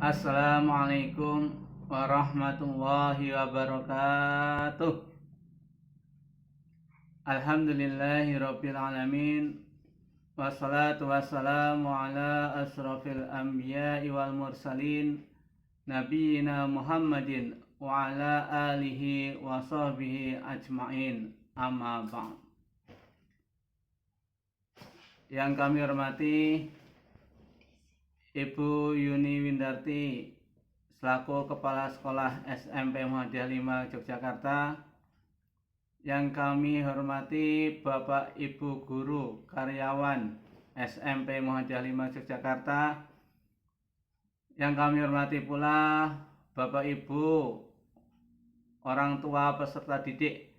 Assalamualaikum warahmatullahi wabarakatuh. Alhamdulillahirabbil alamin. Wassalatu wassalamu ala asrofil anbiya'i wal mursalin nabiyina Muhammadin wa ala alihi wa sahbihi ajmain. Amma ba'd. Yang kami hormati Ibu Yuni Windarti selaku Kepala Sekolah SMP Muhammadiyah 5 Yogyakarta. Yang kami hormati Bapak Ibu Guru Karyawan SMP Muhammadiyah 5 Yogyakarta. Yang kami hormati pula Bapak Ibu orang tua peserta didik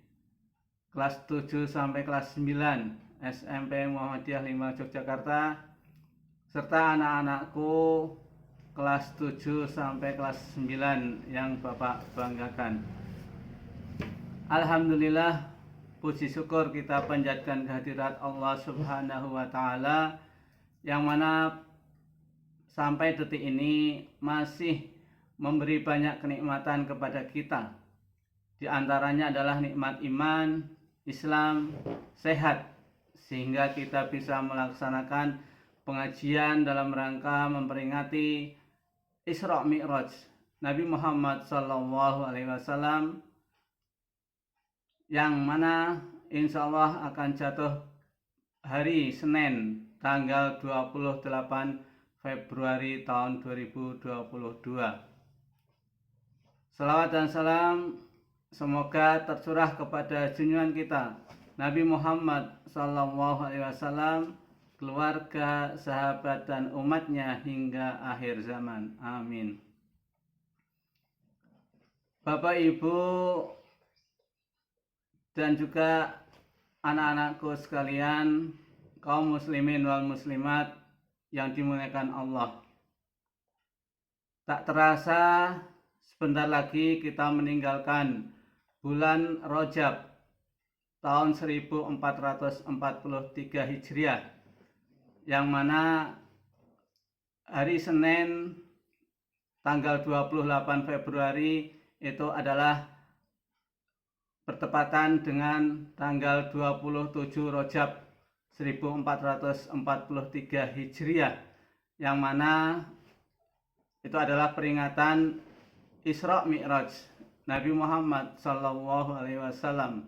kelas 7 sampai kelas 9 SMP Muhammadiyah 5 Yogyakarta, serta anak-anakku kelas 7 sampai kelas 9 yang Bapak banggakan. Alhamdulillah, puji syukur kita panjatkan kehadirat Allah Subhanahu wa Ta'ala, yang mana sampai detik ini masih memberi banyak kenikmatan kepada kita. Di antaranya adalah nikmat iman, Islam, sehat, sehingga kita bisa melaksanakan pengajian dalam rangka memperingati Isra Mi'raj Nabi Muhammad SAW, yang mana insya Allah akan jatuh hari Senin tanggal 28 Februari tahun 2022. Salawat dan salam semoga tercurah kepada junjungan kita Nabi Muhammad SAW, keluarga, sahabat, dan umatnya hingga akhir zaman. Amin. Bapak, Ibu, dan juga anak-anakku sekalian, kaum muslimin wal muslimat yang dimuliakan Allah. Tak terasa sebentar lagi kita meninggalkan bulan Rajab tahun 1443 Hijriah, yang mana hari Senin tanggal 28 Februari itu adalah bertepatan dengan tanggal 27 Rajab 1443 Hijriah, yang mana itu adalah peringatan Isra Mi'raj Nabi Muhammad SAW.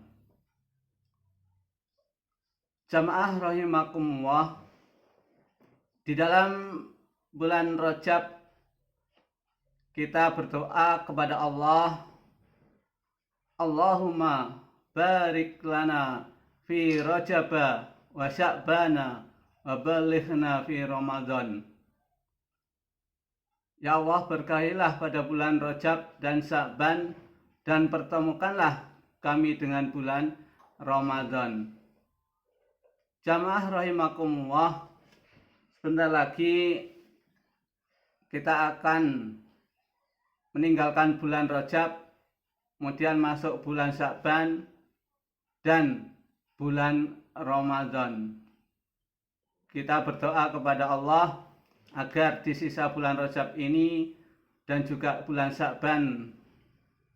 Jamaah rahimakumullah, di dalam bulan Rajab kita berdoa kepada Allah, Allahumma barik lana fi Rajaba wa Sya'bana wa balighna fi Ramadan. Ya Allah, berkahilah pada bulan Rajab dan Sya'ban, dan pertemukanlah kami dengan bulan Ramadan. Jamaah rahimakumullah, sebentar lagi kita akan meninggalkan bulan Rajab, kemudian masuk bulan Sya'ban dan bulan Ramadan. Kita berdoa kepada Allah agar di sisa bulan Rajab ini dan juga bulan Sya'ban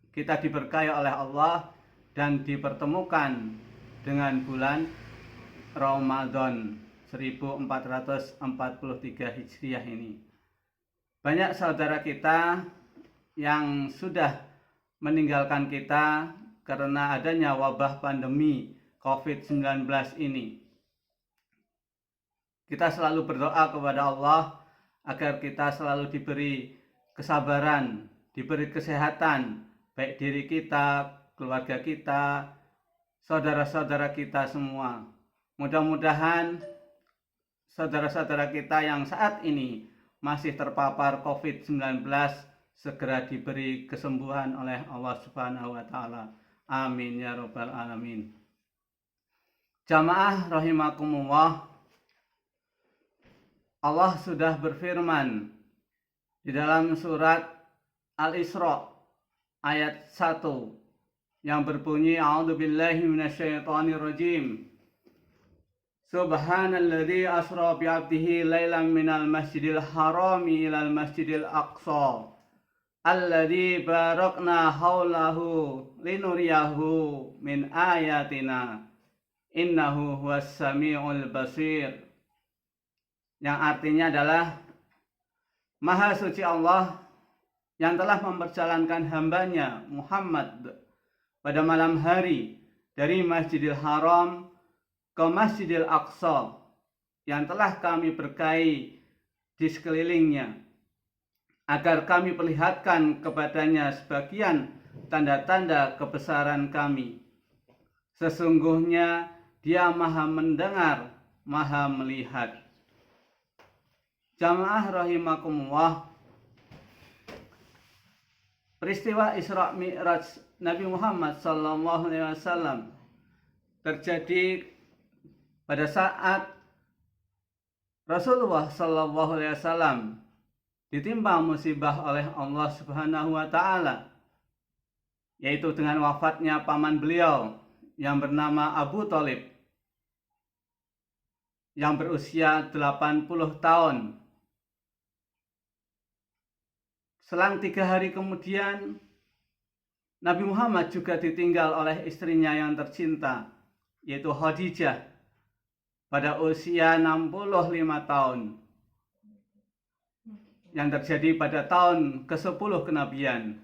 kita diberkahi oleh Allah dan dipertemukan dengan bulan Ramadan 1443 Hijriah ini. Banyak saudara kita yang sudah meninggalkan kita karena adanya wabah pandemi COVID-19 ini. Kita selalu berdoa kepada Allah agar kita selalu diberi kesabaran, diberi kesehatan, baik diri kita, keluarga kita, saudara-saudara kita semua. Mudah-mudahan saudara-saudara kita yang saat ini masih terpapar COVID-19 segera diberi kesembuhan oleh Allah Subhanahu wa Ta'ala. Amin ya rabbal alamin. Jamaah rahimakumullah, Allah sudah berfirman di dalam surat Al-Isra ayat 1 yang berbunyi, A'udzubillahi minasyaitonirrajim. Subhanalladzi asra bi 'abdihi lailan minal masjidil harami ilal masjidil aqsa alladzi barakna haulahu linuriyahu min ayatina innahu huwas samiul basir. Yang artinya adalah Maha suci Allah yang telah memperjalankan hambanya Muhammad pada malam hari dari Masjidil Haram ke Masjidil Aqsa yang telah kami berkahi di sekelilingnya, agar kami perlihatkan kepadanya sebagian tanda-tanda kebesaran kami. Sesungguhnya Dia Maha mendengar, Maha melihat. Jamaah rahimakumullah, peristiwa Isra Mi'raj Nabi Muhammad SAW terjadi pada saat Rasulullah SAW ditimpa musibah oleh Allah Subhanahu wa Ta'ala, yaitu dengan wafatnya paman beliau yang bernama Abu Thalib yang berusia 80 tahun. Selang 3 hari kemudian, Nabi Muhammad juga ditinggal oleh istrinya yang tercinta, yaitu Khadijah, pada usia 65 tahun, yang terjadi pada tahun ke-10 kenabian.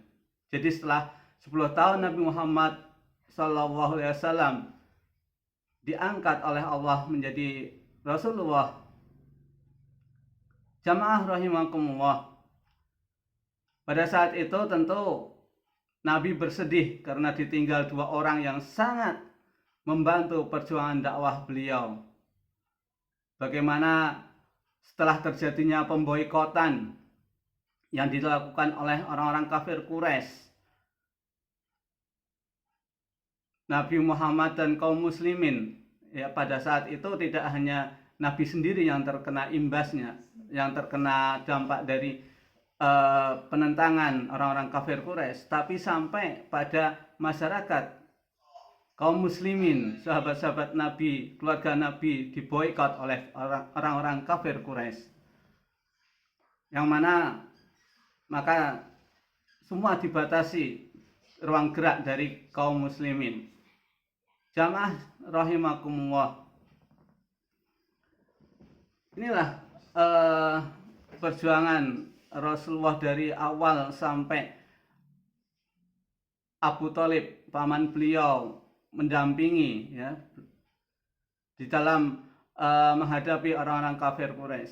Jadi setelah 10 tahun Nabi Muhammad SAW diangkat oleh Allah menjadi Rasulullah. Jamaah rahimakumullah, pada saat itu tentu Nabi bersedih karena ditinggal 2 orang yang sangat membantu perjuangan dakwah beliau. Bagaimana setelah terjadinya pemboikotan yang dilakukan oleh orang-orang kafir Quraisy, Nabi Muhammad dan kaum muslimin, ya, pada saat itu tidak hanya Nabi sendiri yang terkena imbasnya, yang terkena dampak dari penentangan orang-orang kafir Quraisy, tapi sampai pada masyarakat kaum muslimin, sahabat-sahabat Nabi, keluarga Nabi diboikot oleh orang-orang kafir Quraisy, yang mana maka semua dibatasi ruang gerak dari kaum muslimin. Jamaah rahimakumullah, inilah perjuangan Rasulullah dari awal sampai Abu Thalib paman beliau mendampingi, ya, di dalam menghadapi orang-orang kafir Quraisy.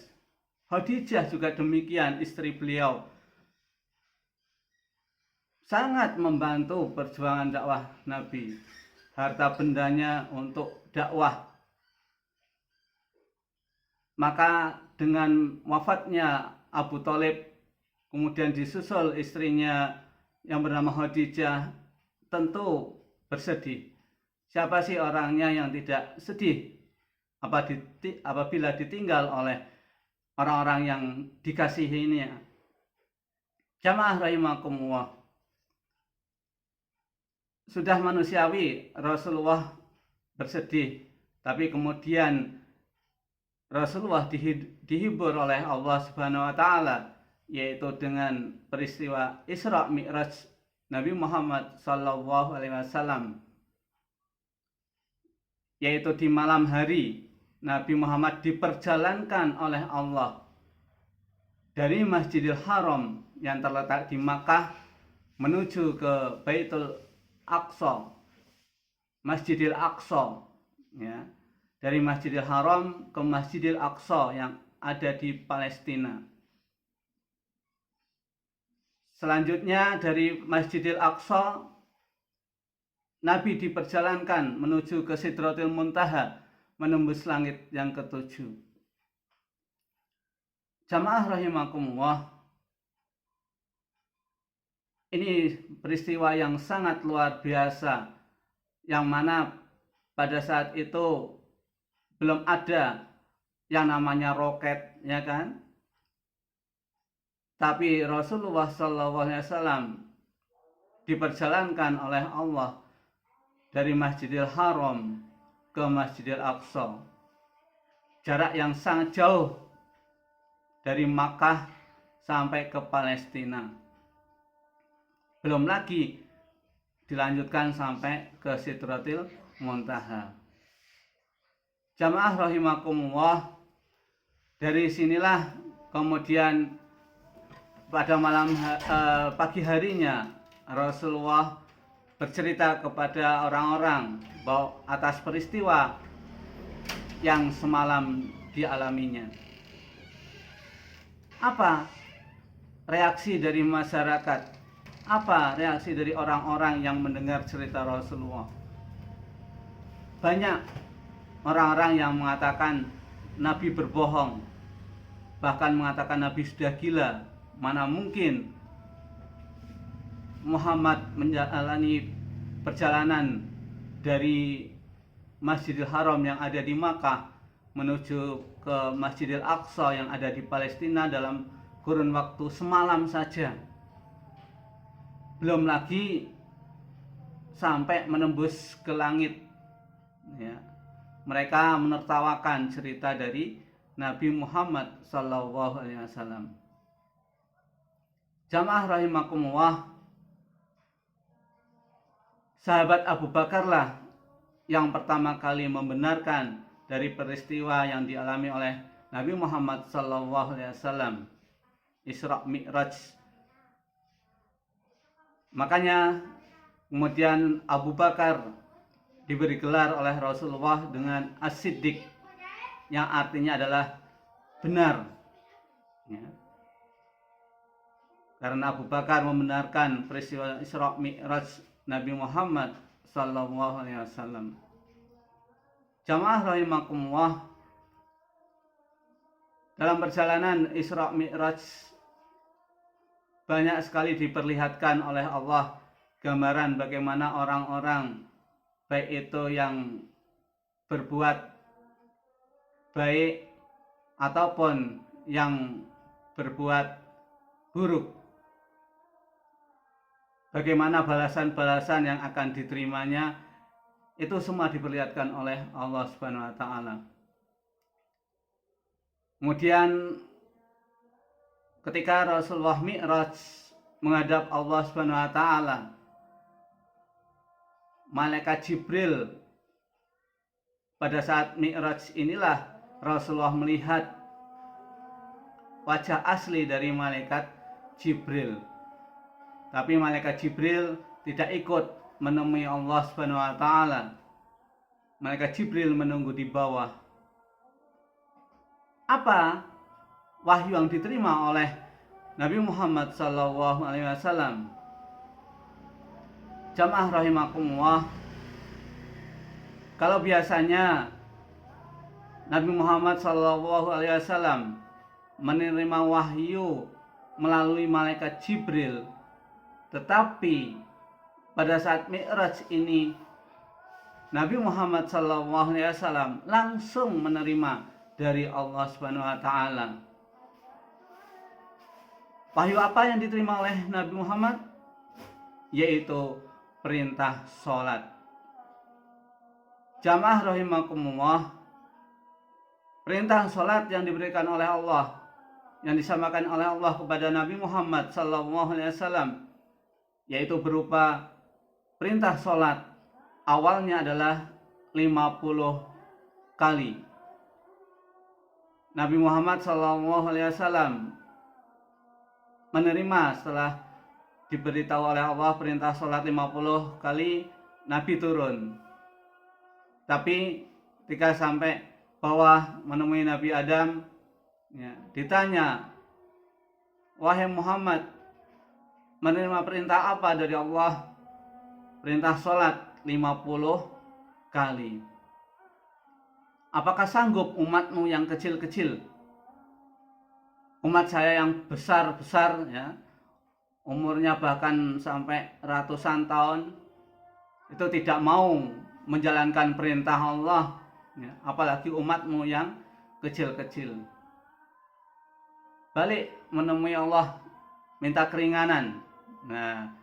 Khadijah juga demikian, istri beliau sangat membantu perjuangan dakwah Nabi, harta bendanya untuk dakwah. Maka dengan wafatnya Abu Thalib, kemudian disusul istrinya yang bernama Khadijah, tentu bersedih. Siapa sih orangnya yang tidak sedih apabila ditinggal oleh orang-orang yang dikasihinya? Jamaah rahimakumullah, sudah manusiawi Rasulullah bersedih, tapi kemudian Rasulullah dihibur oleh Allah Subhanahu wa Ta'ala, yaitu dengan peristiwa Isra Mi'raj Nabi Muhammad SAW, yaitu di malam hari Nabi Muhammad diperjalankan oleh Allah dari Masjidil Haram yang terletak di Makkah menuju ke Baitul Aqsa, Masjidil Aqsa, ya, dari Masjidil Haram ke Masjidil Aqsa yang ada di Palestina. Selanjutnya dari Masjidil Aqsa, Nabi diperjalankan menuju ke Sidratul Muntaha, menembus langit yang ke-7. Jamaah rahimakumullah, ini peristiwa yang sangat luar biasa, yang mana pada saat itu belum ada yang namanya roket, ya kan? Tapi Rasulullah SAW diperjalankan oleh Allah dari Masjidil Haram ke Masjidil Aqsa. jarak yang sangat jauh dari Makkah sampai ke Palestina. Belum lagi dilanjutkan sampai ke Sidratil Muntaha. Jamaah rahimakumullah, dari sinilah kemudian pada pagi harinya Rasulullah bercerita kepada orang-orang bahwa atas peristiwa yang semalam dialaminya. Apa reaksi dari masyarakat? Apa reaksi dari orang-orang yang mendengar cerita Rasulullah? Banyak orang-orang yang mengatakan Nabi berbohong, bahkan mengatakan Nabi sudah gila. Mana mungkin Muhammad menjalani perjalanan dari Masjidil Haram yang ada di Makkah menuju ke Masjidil Aqsa yang ada di Palestina dalam kurun waktu semalam saja. Belum lagi sampai menembus ke langit. Ya. Mereka menertawakan cerita dari Nabi Muhammad SAW. Jamaah rahimakumullah, sahabat Abu Bakarlah yang pertama kali membenarkan dari peristiwa yang dialami oleh Nabi Muhammad SAW, Isra Mi'raj. Makanya kemudian Abu Bakar diberi gelar oleh Rasulullah dengan As-Siddiq, yang artinya adalah benar. Ya. Karena Abu Bakar membenarkan peristiwa Isra Mi'raj Nabi Muhammad SAW. Jamaah rahimakumullah, dalam perjalanan Isra Mi'raj banyak sekali diperlihatkan oleh Allah gambaran bagaimana orang-orang baik itu yang berbuat baik ataupun yang berbuat buruk, bagaimana balasan-balasan yang akan diterimanya, itu semua diperlihatkan oleh Allah Subhanahu wa taala. Kemudian ketika Rasulullah Mi'raj menghadap Allah Subhanahu wa taala, malaikat Jibril, pada saat Mi'raj inilah Rasulullah melihat wajah asli dari malaikat Jibril. Tapi malaikat Jibril tidak ikut menemui Allah Subhanahu wa taala. Malaikat Jibril menunggu di bawah. Apa wahyu yang diterima oleh Nabi Muhammad SAW? Jamaah rahimakumullah, kalau biasanya Nabi Muhammad SAW menerima wahyu melalui malaikat Jibril, tetapi pada saat Mi'raj ini Nabi Muhammad SAW langsung menerima dari Allah Subhanahu wa taala. Wahyu apa yang diterima oleh Nabi Muhammad? Yaitu perintah sholat. Jamaah rahimakumullah, perintah sholat yang diberikan oleh Allah, yang disamakan oleh Allah kepada Nabi Muhammad SAW, yaitu berupa perintah sholat. Awalnya adalah 50 kali. Nabi Muhammad SAW menerima setelah diberitahu oleh Allah perintah sholat 50 kali, Nabi turun. Tapi ketika sampai bawah menemui Nabi Adam, ya, ditanya, wahai Muhammad, menerima perintah apa dari Allah? Perintah sholat 50 kali. Apakah sanggup umatmu yang kecil-kecil, umat saya yang besar-besar, ya, umurnya bahkan sampai ratusan tahun, itu tidak mau menjalankan perintah Allah, ya, apalagi umatmu yang kecil-kecil. Balik menemui Allah, minta keringanan. Nah,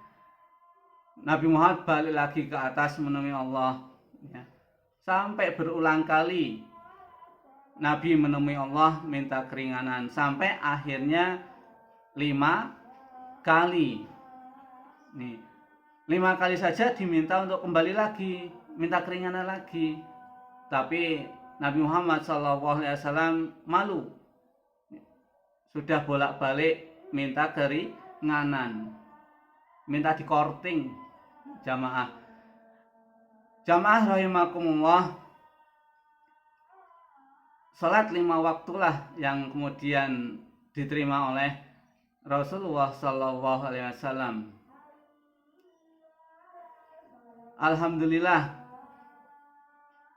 Nabi Muhammad balik lagi ke atas menemui Allah, ya, sampai berulang kali Nabi menemui Allah minta keringanan sampai akhirnya 5 kali. Nih, 5 kali saja diminta untuk kembali lagi, minta keringanan lagi. Tapi Nabi Muhammad SAW malu. Sudah bolak-balik minta keringanan, minta dikorting. Jamaah rahimakumullah, salat 5 waktulah yang kemudian diterima oleh Rasulullah SAW. Alhamdulillah,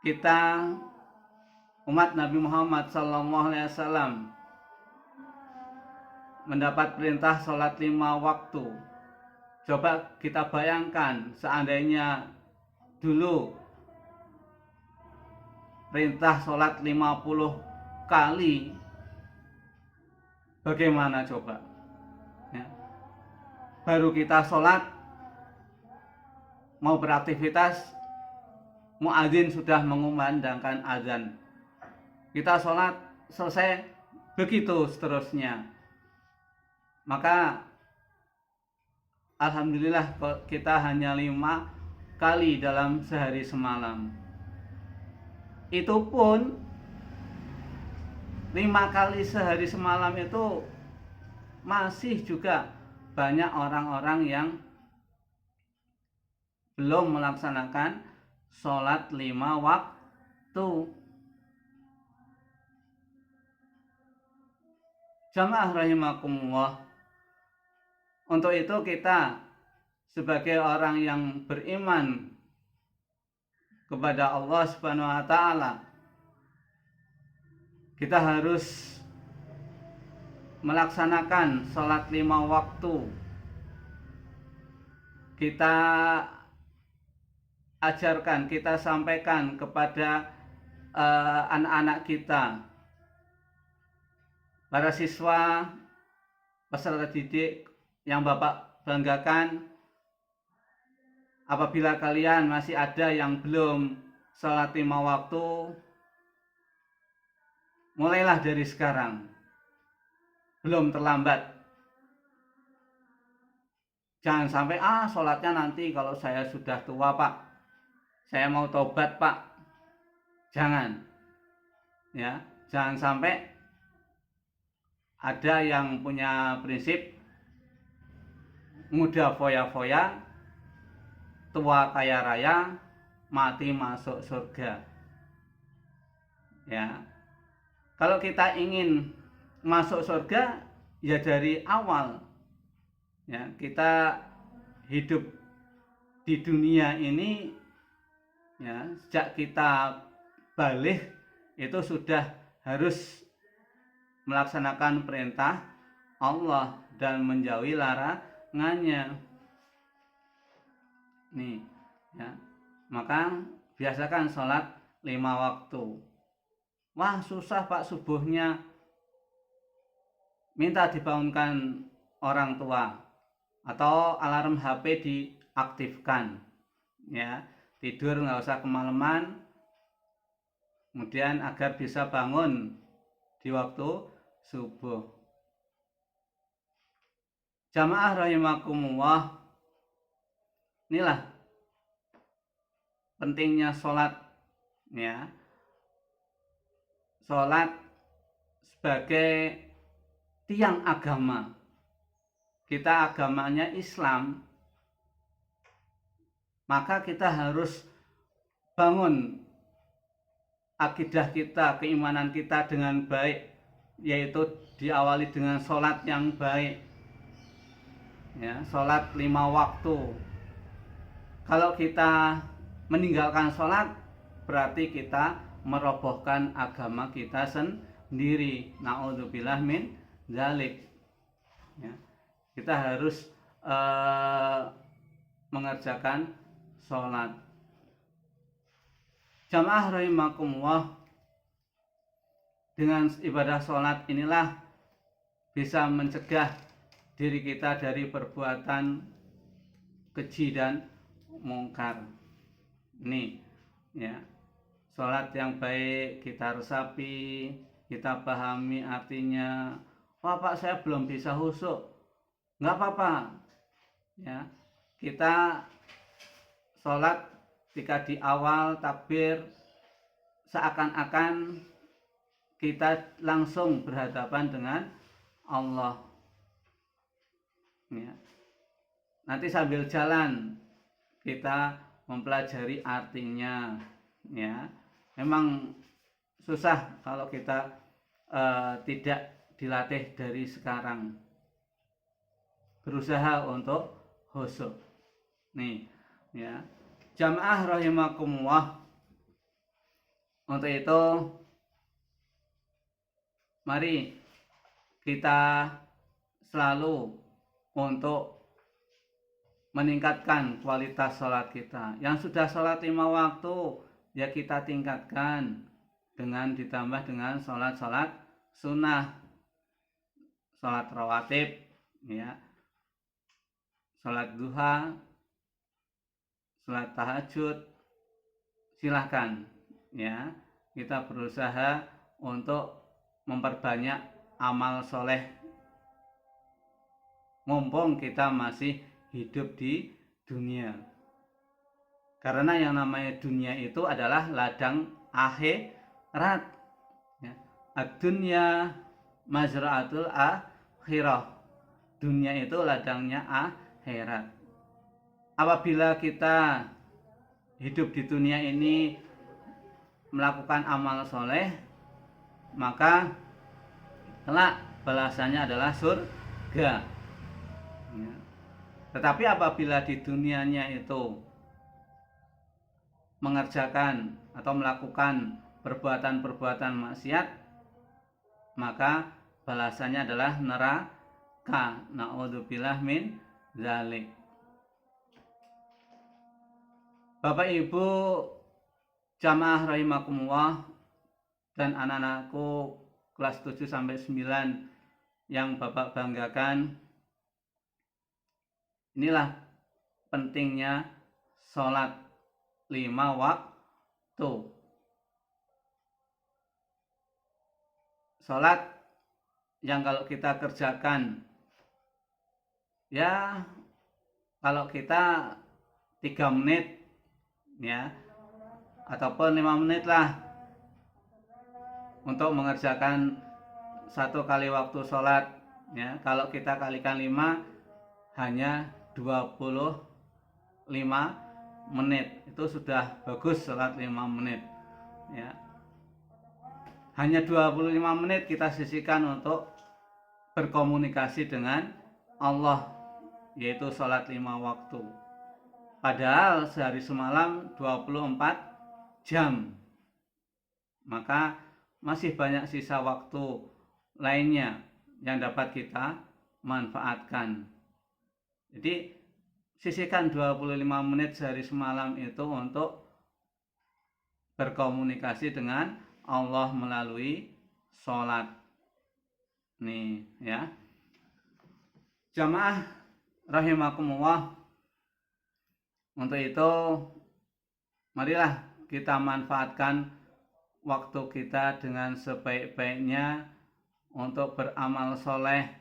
kita umat Nabi Muhammad SAW mendapat perintah salat 5 waktu. Coba kita bayangkan seandainya dulu perintah sholat 50 kali, bagaimana coba ya? Baru kita sholat, mau beraktivitas, muadzin sudah mengumandangkan azan, kita sholat selesai, begitu seterusnya. Maka alhamdulillah kita hanya 5 kali dalam sehari semalam. Itu pun 5 kali sehari semalam itu masih juga banyak orang-orang yang belum melaksanakan sholat 5 waktu. Jamaah rahimakumullah, untuk itu kita sebagai orang yang beriman kepada Allah Subhanahu wa taala, kita harus melaksanakan sholat 5 waktu. Kita ajarkan, kita sampaikan kepada anak-anak kita, para siswa, peserta didik yang Bapak banggakan. Apabila kalian masih ada yang belum sholat 5 waktu, mulailah dari sekarang, belum terlambat. Jangan sampai sholatnya nanti kalau saya sudah tua Pak, saya mau tobat Pak. Jangan, ya, jangan sampai ada yang punya prinsip muda foya-foya, tua kaya raya, mati masuk surga. Ya, kalau kita ingin masuk surga, ya dari awal, ya, kita hidup di dunia ini, ya, sejak kita balik itu sudah harus melaksanakan perintah Allah dan menjauhi larangannya. Nih, ya, maka biasakan sholat 5 waktu. Wah, susah Pak subuhnya, minta dibangunkan orang tua atau alarm HP diaktifkan, ya, tidur nggak usah kemalaman, kemudian agar bisa bangun di waktu subuh. Jamaah rahimakumullah, inilah pentingnya sholat, ya. Sholat sebagai tiang agama. Kita agamanya Islam, maka kita harus bangun akidah kita, keimanan kita dengan baik, yaitu diawali dengan sholat yang baik, ya, sholat 5 waktu. Kalau kita meninggalkan sholat, berarti kita merobohkan agama kita sendiri. Na'udzubillah min dzalik. Ya, kita harus mengerjakan sholat. Jamaah rahimakumullah, dengan ibadah sholat inilah bisa mencegah diri kita dari perbuatan keji dan mungkar. Ini, ya, sholat yang baik, kita resapi, kita pahami artinya. Wah Pak, saya belum bisa khusyuk. Nggak apa-apa, ya. Kita sholat ketika di awal takbir seakan-akan kita langsung berhadapan dengan Allah, ya. Nanti sambil jalan kita mempelajari artinya, ya. Memang susah kalau kita tidak dilatih dari sekarang, berusaha untuk khusyuk. Nih, ya. Jamaah rahimakumullah. Untuk itu mari kita selalu untuk meningkatkan kualitas sholat kita. Yang sudah sholat 5 waktu, ya kita tingkatkan dengan ditambah dengan sholat-sholat sunnah, sholat rawatib, ya, sholat duha, sholat tahajud. Silahkan, ya, kita berusaha untuk memperbanyak amal soleh mumpung kita masih hidup di dunia. Karena yang namanya dunia itu adalah ladang akhirat, ya. Ad-dunya mazra'atul akhirah. Dunia itu ladangnya akhirat. Apabila kita hidup di dunia ini melakukan amal soleh, maka kelak balasannya adalah surga, ya. Tetapi apabila di dunianya itu mengerjakan atau melakukan perbuatan-perbuatan maksiat, maka balasannya adalah neraka. Na'udzubillah min dzalik. Bapak Ibu jamaah rahimakumullah dan anak-anakku kelas 7 sampai 9 yang Bapak banggakan, inilah pentingnya sholat 5 waktu. Sholat yang kalau kita kerjakan, ya kalau kita 3 menit, ya, ataupun 5 menit lah untuk mengerjakan 1 kali waktu sholat, ya. Kalau kita kalikan 5, hanya 25 menit. Itu sudah bagus sholat 5 menit, ya. Hanya 25 menit kita sisihkan untuk berkomunikasi dengan Allah, yaitu sholat 5 waktu. Padahal sehari semalam 24 jam. Maka masih banyak sisa waktu lainnya yang dapat kita manfaatkan. Jadi sisihkan 25 menit sehari semalam itu untuk berkomunikasi dengan Allah melalui sholat. Nih, ya. Jamaah rahimakumullah. Untuk itu marilah kita manfaatkan waktu kita dengan sebaik-baiknya untuk beramal soleh,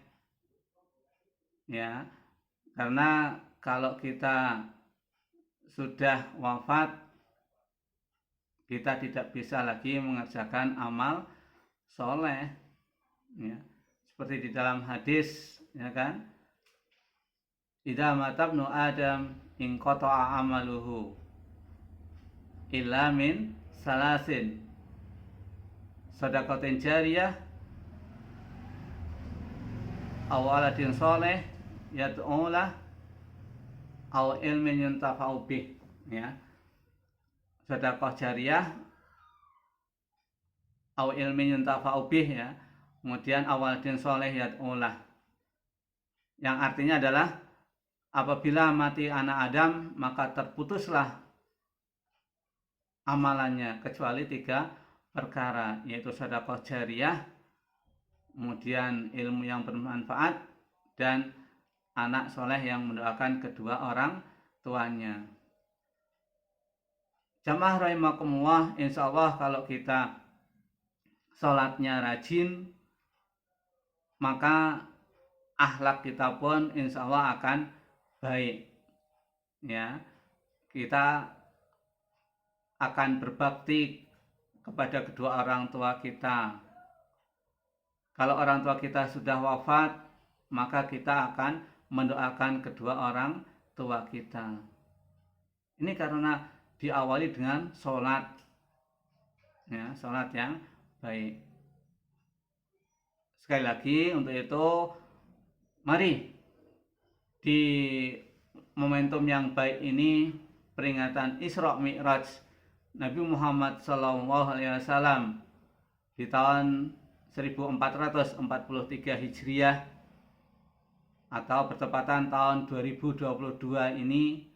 ya. Karena kalau kita sudah wafat, kita tidak bisa lagi mengerjakan amal soleh, ya. Seperti di dalam hadis, ya kan, idza matabnu adam in qata'a amaluhu illa min salasin shadaqatin jariyah aw waladin sholeh yad'ulah aw ilmin yuntafa'u bih, ya. Sedekah jariyah aw ilmin yuntafa'u bih, ya. Kemudian awaladin sholeh yad'ulah, yang artinya adalah apabila mati anak Adam maka terputuslah amalannya kecuali 3 perkara, yaitu sedekah jariyah, kemudian ilmu yang bermanfaat, dan anak soleh yang mendoakan kedua orang tuanya. Jamaah rahimakumullah, insya Allah kalau kita sholatnya rajin, maka akhlak kita pun insya Allah akan baik. Ya, kita akan berbakti kepada kedua orang tua kita. Kalau orang tua kita sudah wafat, maka kita akan mendoakan kedua orang tua kita. Ini karena diawali dengan sholat, ya, sholat yang baik. Sekali lagi untuk itu, mari di momentum yang baik ini, peringatan Isra Mi'raj Nabi Muhammad SAW di tahun 1443 Hijriah atau bertepatan tahun 2022 ini,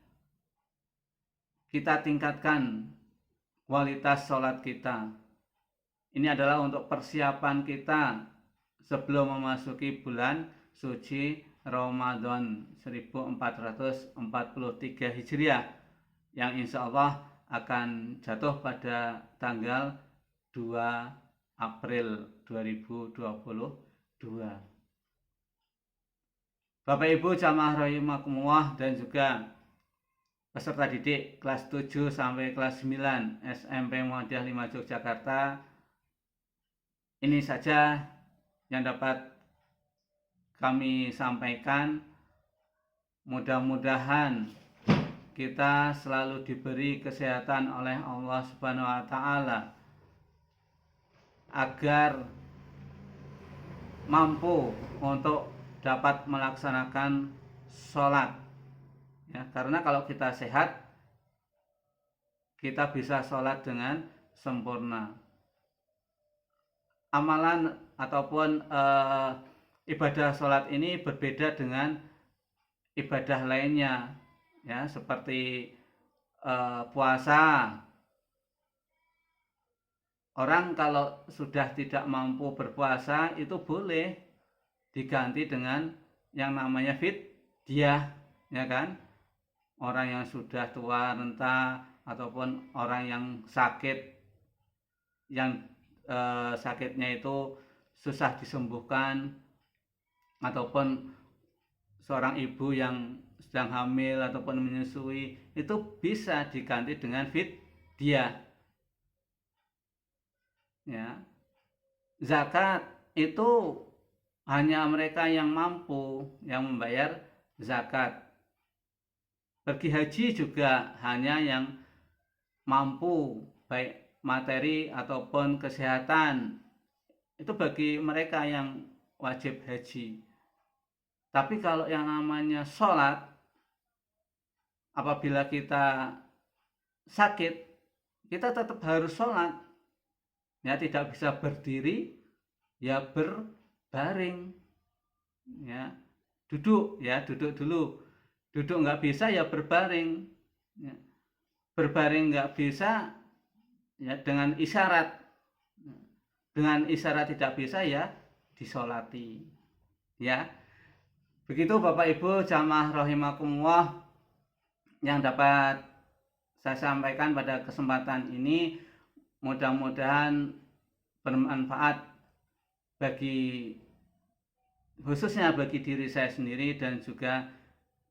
kita tingkatkan kualitas sholat kita. Ini adalah untuk persiapan kita sebelum memasuki bulan suci Ramadan 1443 Hijriah yang insya Allah akan jatuh pada tanggal 2 April 2022. Bapak Ibu jamaah rahimakumullah dan juga peserta didik kelas 7 sampai kelas 9 SMP Muhammadiyah 5 Yogyakarta, ini saja yang dapat kami sampaikan. Mudah-mudahan kita selalu diberi kesehatan oleh Allah Subhanahu wa taala agar mampu untuk dapat melaksanakan sholat, ya, karena kalau kita sehat kita bisa sholat dengan sempurna. Amalan ataupun ibadah sholat ini berbeda dengan ibadah lainnya, ya, seperti puasa. Orang kalau sudah tidak mampu berpuasa itu boleh diganti dengan yang namanya fidyah, ya kan? Orang yang sudah tua renta ataupun orang yang sakit, yang sakitnya itu susah disembuhkan, ataupun seorang ibu yang sedang hamil ataupun menyusui, itu bisa diganti dengan fidyah. Ya. Zakat itu hanya mereka yang mampu yang membayar zakat. Pergi haji juga hanya yang mampu, baik materi ataupun kesehatan. Itu bagi mereka yang wajib haji. Tapi kalau yang namanya sholat, apabila kita sakit, kita tetap harus sholat. Ya, tidak bisa berdiri, ya berbaring, ya, duduk dulu. Duduk nggak bisa, ya berbaring, ya. Berbaring nggak bisa, ya dengan isyarat. Dengan isyarat tidak bisa, ya disolati, ya. Begitu Bapak Ibu jamaah rahimakumullah yang dapat saya sampaikan pada kesempatan ini. Mudah-mudahan bermanfaat khususnya bagi diri saya sendiri dan juga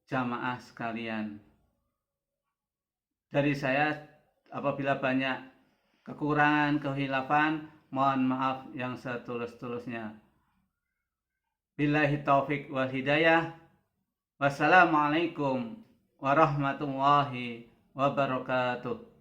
jamaah sekalian. Dari saya, apabila banyak kekurangan, kehilafan, mohon maaf yang setulus-tulusnya. Billahi taufik wal hidayah. Wassalamualaikum warahmatullahi wabarakatuh.